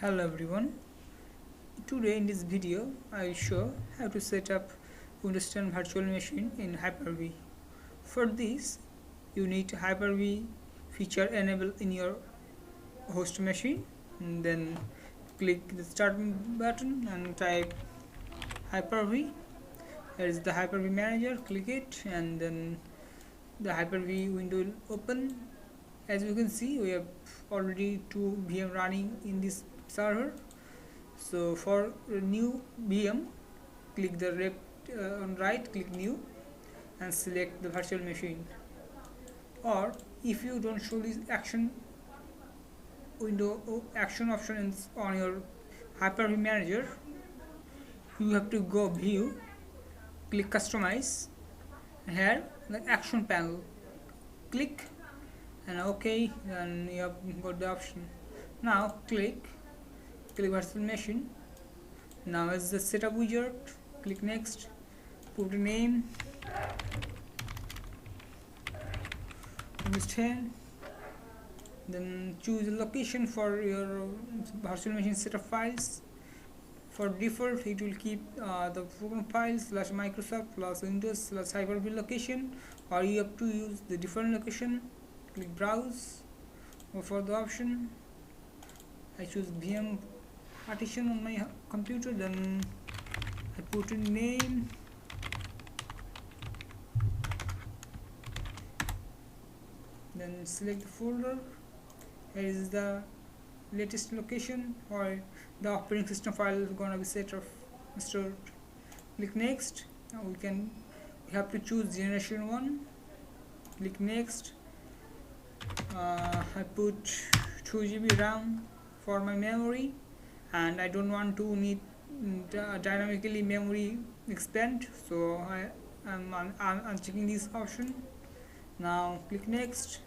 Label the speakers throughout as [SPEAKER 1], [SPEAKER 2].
[SPEAKER 1] Hello everyone. Today in this video I will show how to set up Windows 10 virtual machine in Hyper-V. For this you need Hyper-V feature enabled in your host machine, and then click the start button and type Hyper-V. Here is the Hyper-V manager, click it and then the Hyper-V window will open. As you can see, we have already two VM running in this server. So for a new VM, click the on right, click new and select the virtual machine. Or if you don't show this action action options on your Hyper-V manager, you have to go view, click customize, and here the action panel, click and OK, then you have got the option. Now click virtual machine. Now as the setup wizard, click next, put a name Windows 10, then choose a location for your virtual machine setup files. For default it will keep the program files /Microsoft /Windows /Hyper-V location, or you have to use the different location. Click browse, go for the option. I choose VM partition on my computer, then I put in name, then select the folder. Here is the latest location or the operating system file is gonna be stored. Click next. Now we have to choose generation 1. Click next. I put 2 GB RAM for my memory, and I don't want to need dynamically memory expand, so I'm checking this option. Now click next.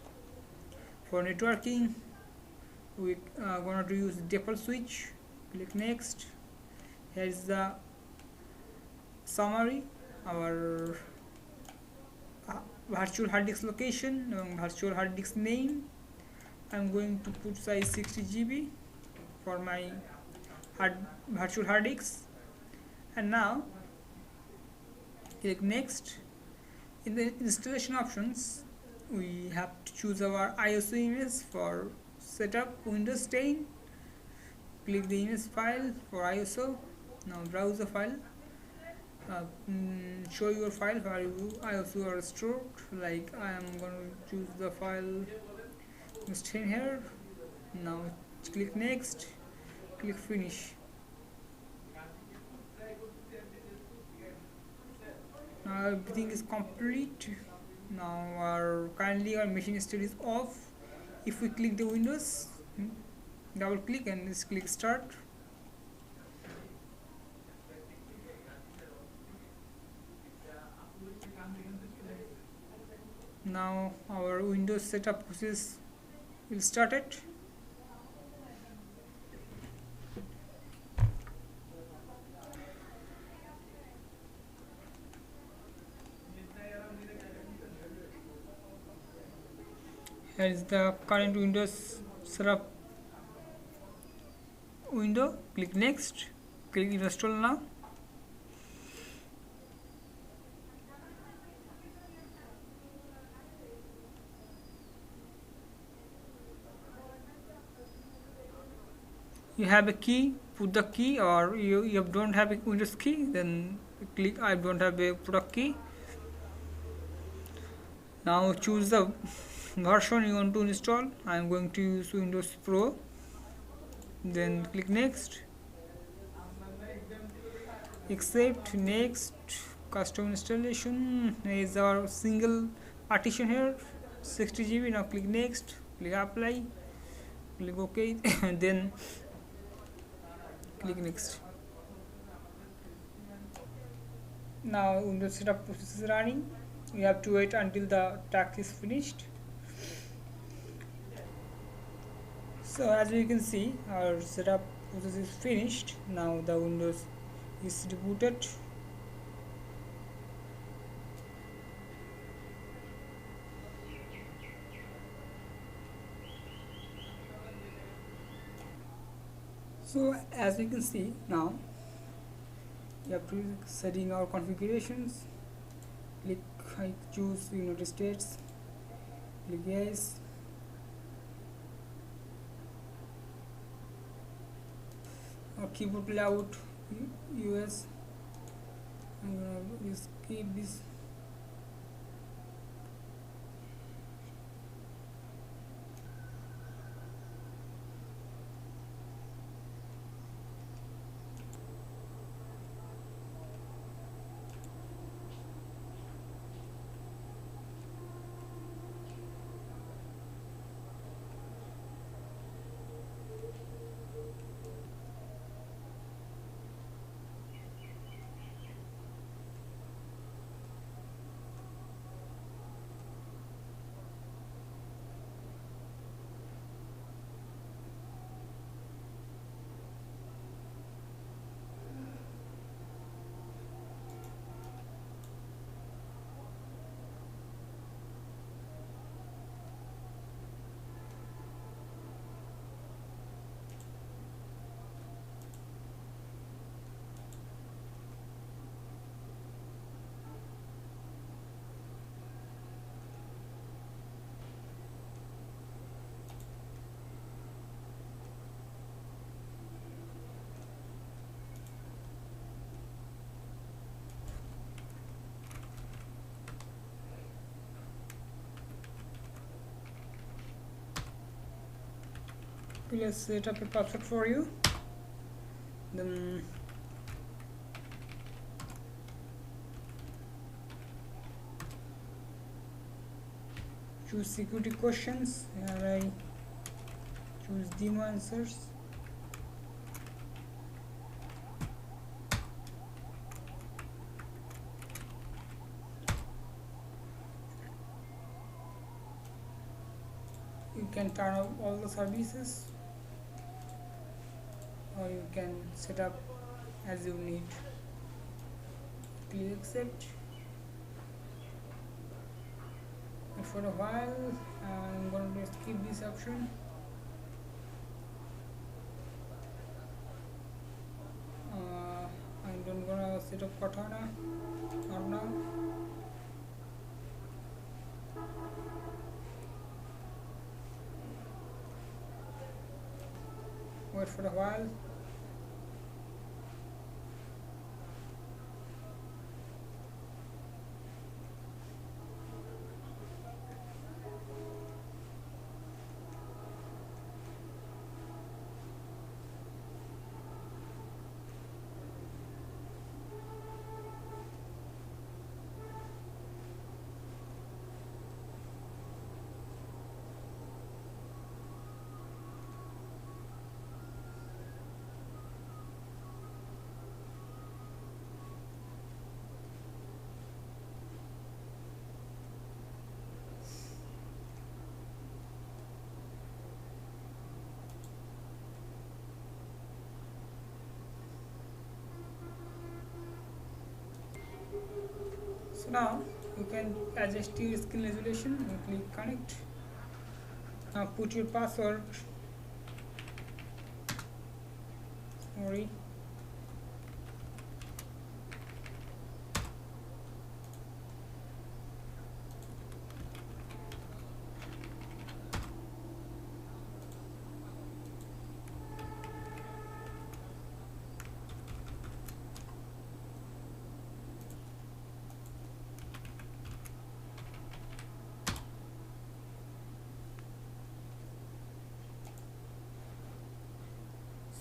[SPEAKER 1] For networking we are going to use default switch. Click next. Here is the summary, our virtual hard disk location and virtual hard disk name. I'm going to put size 60 GB for my virtual hard disk, and now click next. In the installation options we have to choose our ISO image for setup Windows 10. Click the image file for ISO. Now browse the file, show your file where ISO are stored. Like I am going to choose the file Windows 10 here. Now click next, click finish. Now everything is complete. Now currently our machine state is off. If we click the Windows, double click and just click start. Now our Windows setup process will start it. Here is the current Windows setup window. Click next, click install now. You have a key, put the key, or you don't have a Windows key, then click I don't have a product key. Now choose the version you want to install. I am going to use Windows Pro. Then click next, accept, next. Custom installation is our single partition here, 60 GB. Now click next, click apply, click OK and then click next. Now Windows setup process is running. We have to wait until the task is finished. So as you can see, our setup process is finished. Now the Windows is rebooted. So as we can see now, we have to setting our configurations. Click, I choose United States, click yes. Our keyboard layout US. I'm gonna skip this. Let's set up a password for you. Then choose security questions, and I choose demo answers. You can turn off all the services, or you can set up as you need. Click accept. And for a while I'm going to skip this option. I'm don't gonna set up Cortana not now. Wait for a while. So now you can adjust your screen resolution and click connect. Now put your password. Sorry.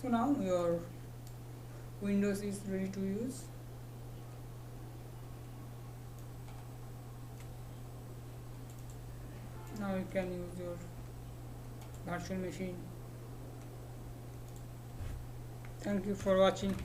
[SPEAKER 1] So now your Windows is ready to use. Now you can use your virtual machine. Thank you for watching.